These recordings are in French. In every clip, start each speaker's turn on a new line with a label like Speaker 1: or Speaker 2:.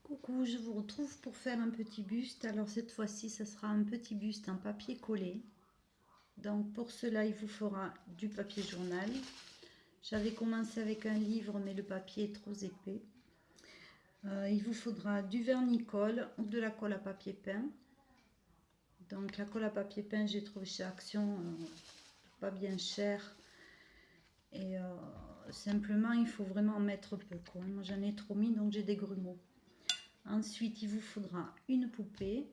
Speaker 1: Coucou, je vous retrouve pour faire un petit buste. Alors cette fois-ci, ça sera un petit buste en papier collé. Donc pour cela, il vous faudra du papier journal. J'avais commencé avec un livre, mais le papier est trop épais. Il vous faudra du vernis-colle ou de la colle à papier peint. Donc la colle à papier peint, j'ai trouvé chez Action pas bien cher. Et simplement, il faut vraiment en mettre peu, quoi. Moi, j'en ai trop mis, donc j'ai des grumeaux. Ensuite, il vous faudra une poupée,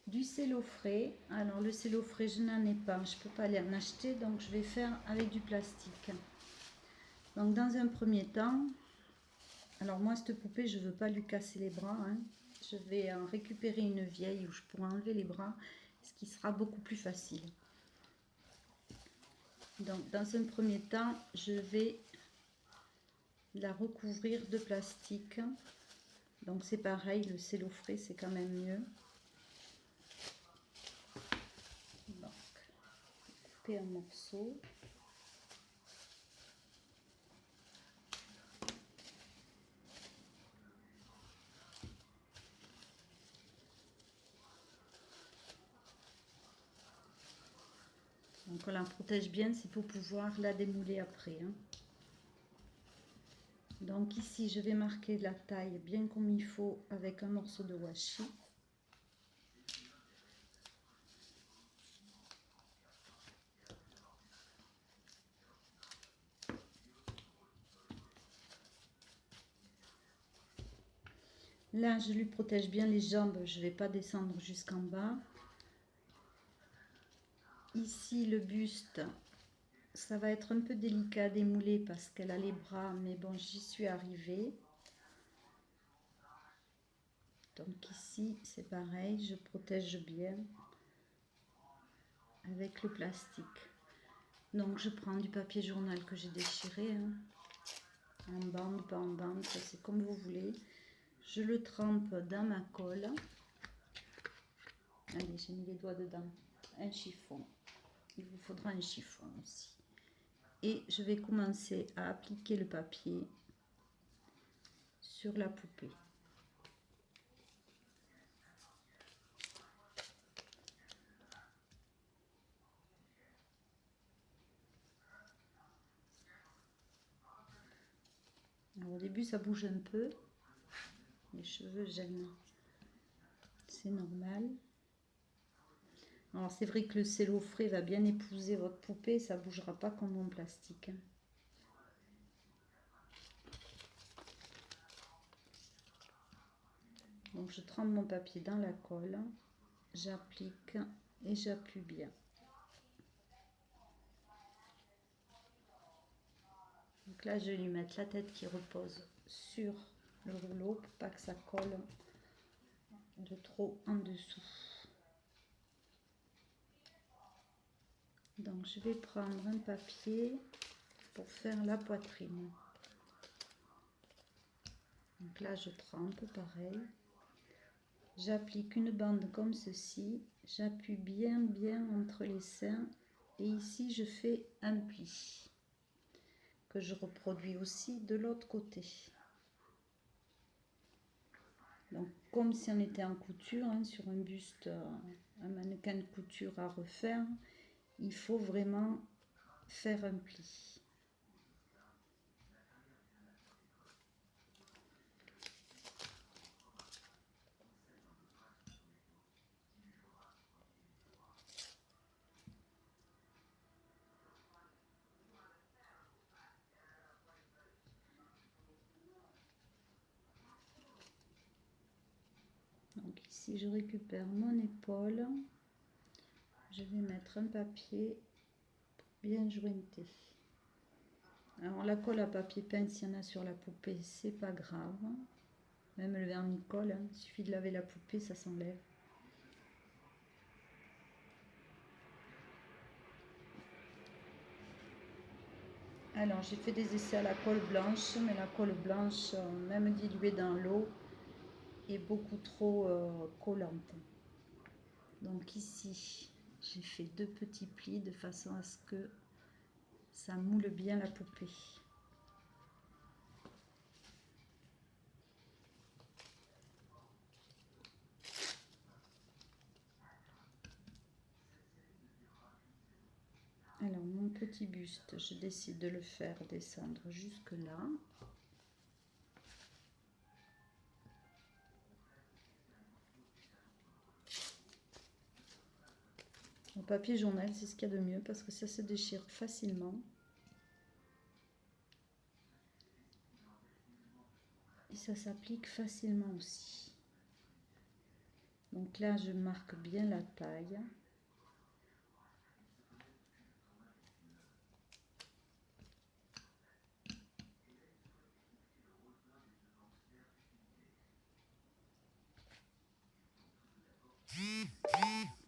Speaker 1: du cello frais. Alors le cello frais, je n'en ai pas, je peux pas aller en acheter, donc je vais faire avec du plastique. Donc dans un premier temps, alors moi cette poupée, je veux pas lui casser les bras, hein. Je vais en récupérer une vieille où je pourrai enlever les bras, ce qui sera beaucoup plus facile. Donc dans un premier temps, je vais la recouvrir de plastique. Donc c'est pareil, le cello frais c'est quand même mieux. Donc couper un morceau. Donc on la protège bien, c'est pour pouvoir la démouler après, hein. Donc ici je vais marquer la taille bien comme il faut avec un morceau de washi. Là je lui protège bien les jambes, je ne vais pas descendre jusqu'en bas. Ici le buste, ça va être un peu délicat à démouler parce qu'elle a les bras, mais bon, j'y suis arrivée. Donc ici c'est pareil, je protège bien avec le plastique. Donc je prends du papier journal que j'ai déchiré, hein, en bande, pas en bande, c'est comme vous voulez. Je le trempe dans ma colle. Allez, j'ai mis les doigts dedans. Un chiffon. Il vous faudra un chiffon aussi. Et je vais commencer à appliquer le papier sur la poupée. Alors, au début, ça bouge un peu. Les cheveux gênent. C'est normal. Alors, c'est vrai que le cello frais va bien épouser votre poupée. Ça ne bougera pas comme mon plastique. Donc, je trempe mon papier dans la colle. J'applique et j'appuie bien. Donc là, je vais lui mettre la tête qui repose sur le rouleau pour pas que ça colle de trop en dessous. Donc je vais prendre un papier pour faire la poitrine. Donc là, je trempe pareil. J'applique une bande comme ceci. J'appuie bien entre les seins. Et ici, je fais un pli que je reproduis aussi de l'autre côté. Donc, comme si on était en couture, hein, sur un buste, un mannequin de couture à refaire, il faut vraiment faire un pli. Donc ici, je récupère mon épaule. Je vais mettre un papier bien jointé. Alors la colle à papier peint, s'il y en a sur la poupée, c'est pas grave. Même le vernis-colle, hein, il suffit de laver la poupée, ça s'enlève. Alors j'ai fait des essais à la colle blanche, mais la colle blanche, même diluée dans l'eau, est beaucoup trop collante. Donc ici, j'ai fait 2 petits plis de façon à ce que ça moule bien la poupée. petit buste, je décide de le faire descendre jusque là. Le papier journal, c'est ce qu'il y a de mieux parce que ça se déchire facilement. Et ça s'applique facilement aussi. Donc là, je marque bien la taille.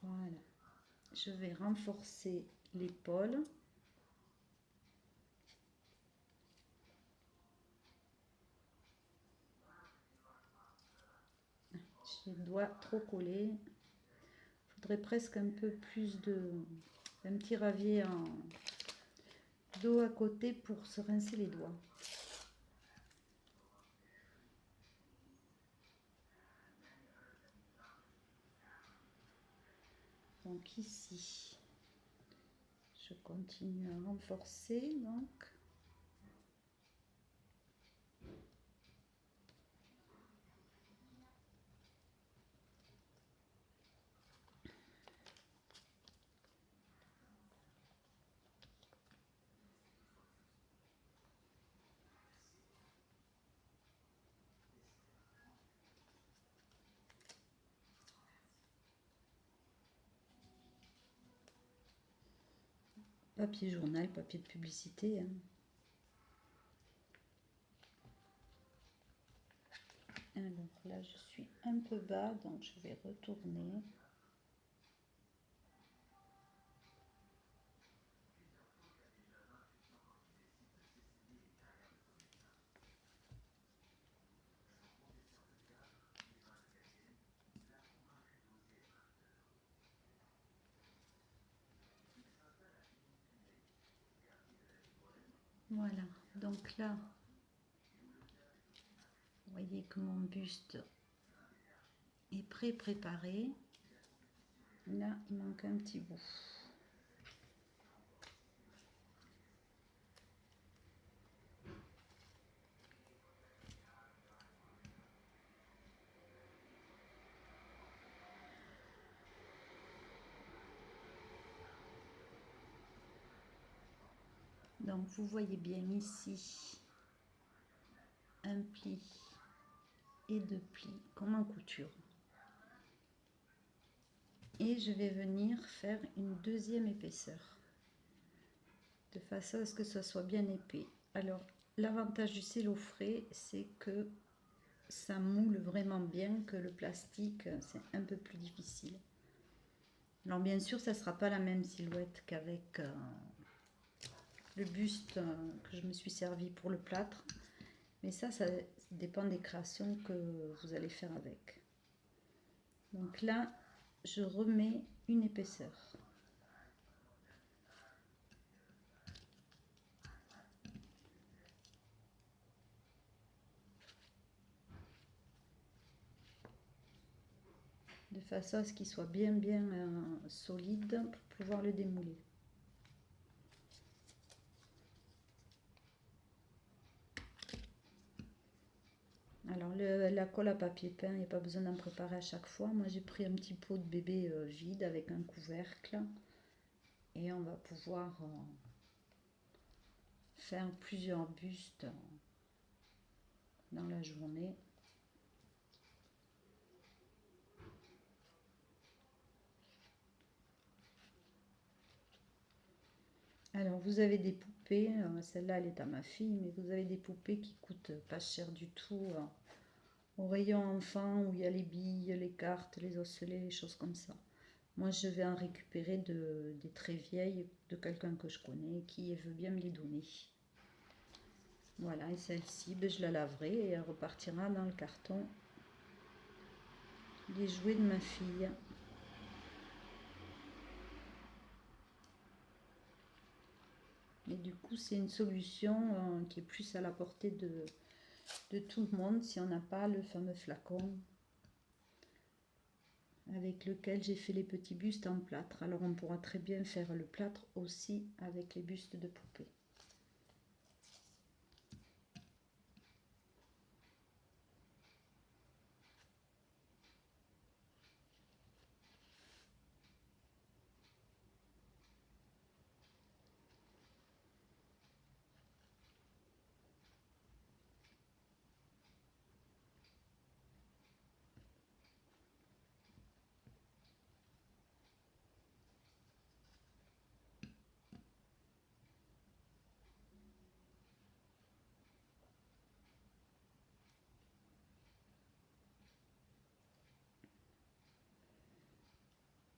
Speaker 1: Voilà. Je vais renforcer l'épaule. J'ai le doigt trop collé. Il faudrait presque un peu plus un petit ravier en dos à côté pour se rincer les doigts. Donc ici, je continue à renforcer. Donc. Papier journal, papier de publicité. Hein. Alors là, je suis un peu bas, donc je vais retourner. Voilà, donc là, vous voyez que mon buste est préparé. Là, il manque un petit bout. Donc, vous voyez bien ici un pli et deux plis comme en couture. Et je vais venir faire une deuxième épaisseur de façon à ce que ça soit bien épais. Alors, l'avantage du cello frais, c'est que ça moule vraiment bien, que le plastique, c'est un peu plus difficile. Alors, bien sûr, ça ne sera pas la même silhouette qu'avec le buste que je me suis servi pour le plâtre. Mais ça dépend des créations que vous allez faire avec. Donc là, je remets une épaisseur. De façon à ce qu'il soit bien solide pour pouvoir le démouler. Alors la colle à papier peint, il n'y a pas besoin d'en préparer à chaque fois. Moi j'ai pris un petit pot de bébé vide avec un couvercle et on va pouvoir faire plusieurs bustes dans la journée. Alors vous avez des poupées, celle-là elle est à ma fille, mais vous avez des poupées qui coûtent pas cher du tout au rayon enfant où il y a les billes, les cartes, les osselets, les choses comme ça. Moi je vais en récupérer des très vieilles de quelqu'un que je connais qui veut bien me les donner. Voilà, et celle-ci, ben, je la laverai et elle repartira dans le carton des jouets de ma fille. Et du coup, c'est une solution qui est plus à la portée de tout le monde si on n'a pas le fameux flacon avec lequel j'ai fait les petits bustes en plâtre. Alors on pourra très bien faire le plâtre aussi avec les bustes de poupée.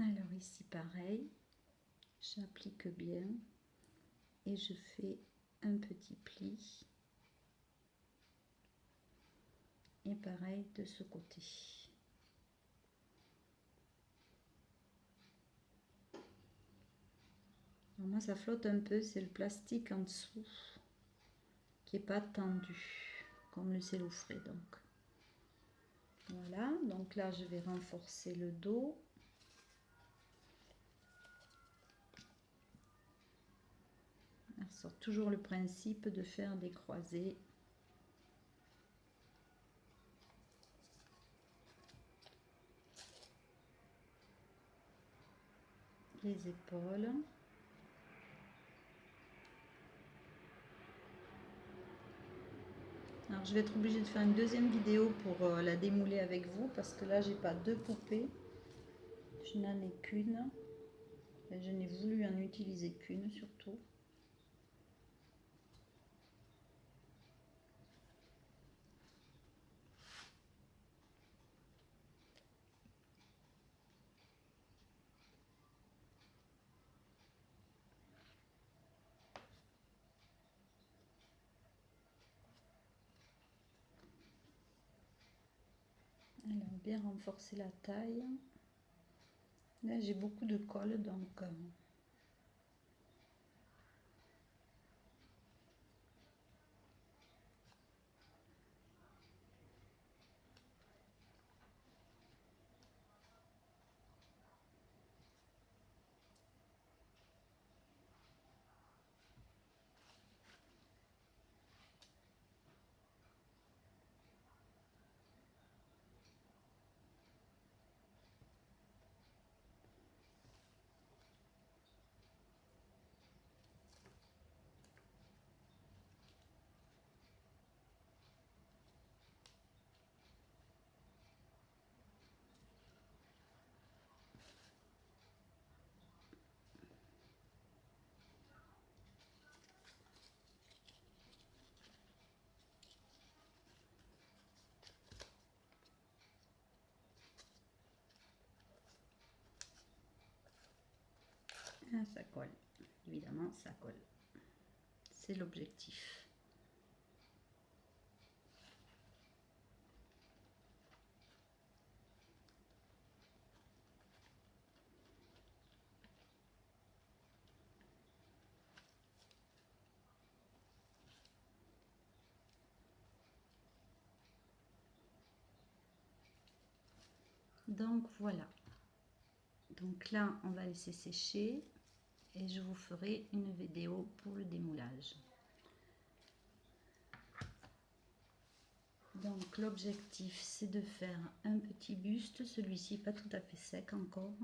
Speaker 1: Alors ici pareil, j'applique bien et je fais un petit pli. Et pareil de ce côté. Alors moi ça flotte un peu, c'est le plastique en dessous qui est pas tendu comme le cello frais donc. Voilà, donc là je vais renforcer le dos. C'est toujours le principe de faire des croisés. Les épaules. Alors je vais être obligée de faire une deuxième vidéo pour la démouler avec vous parce que là j'ai pas deux poupées. Je n'en ai qu'une. Et je n'ai voulu en utiliser qu'une surtout. Alors bien renforcer la taille. Là j'ai beaucoup de colle donc ah, ça colle. Évidemment ça colle. C'est l'objectif. Donc voilà. Donc là, on va laisser sécher et je vous ferai une vidéo pour le démoulage. Donc l'objectif, c'est de faire un petit buste, celui-ci pas tout à fait sec encore.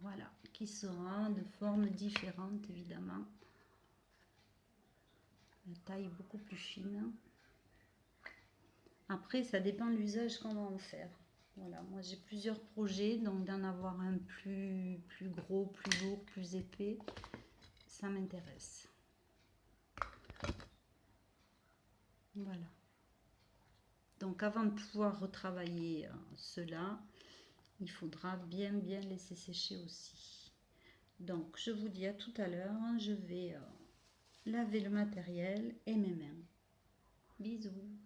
Speaker 1: Voilà, qui sera de formes différentes évidemment. La taille beaucoup plus fine. Après, ça dépend de l'usage qu'on va en faire. Voilà, moi j'ai plusieurs projets, donc d'en avoir un plus gros, plus lourd, plus épais, ça m'intéresse. Voilà. Donc avant de pouvoir retravailler cela, il faudra bien laisser sécher aussi. Donc je vous dis à tout à l'heure, je vais laver le matériel et mes mains. Bisous.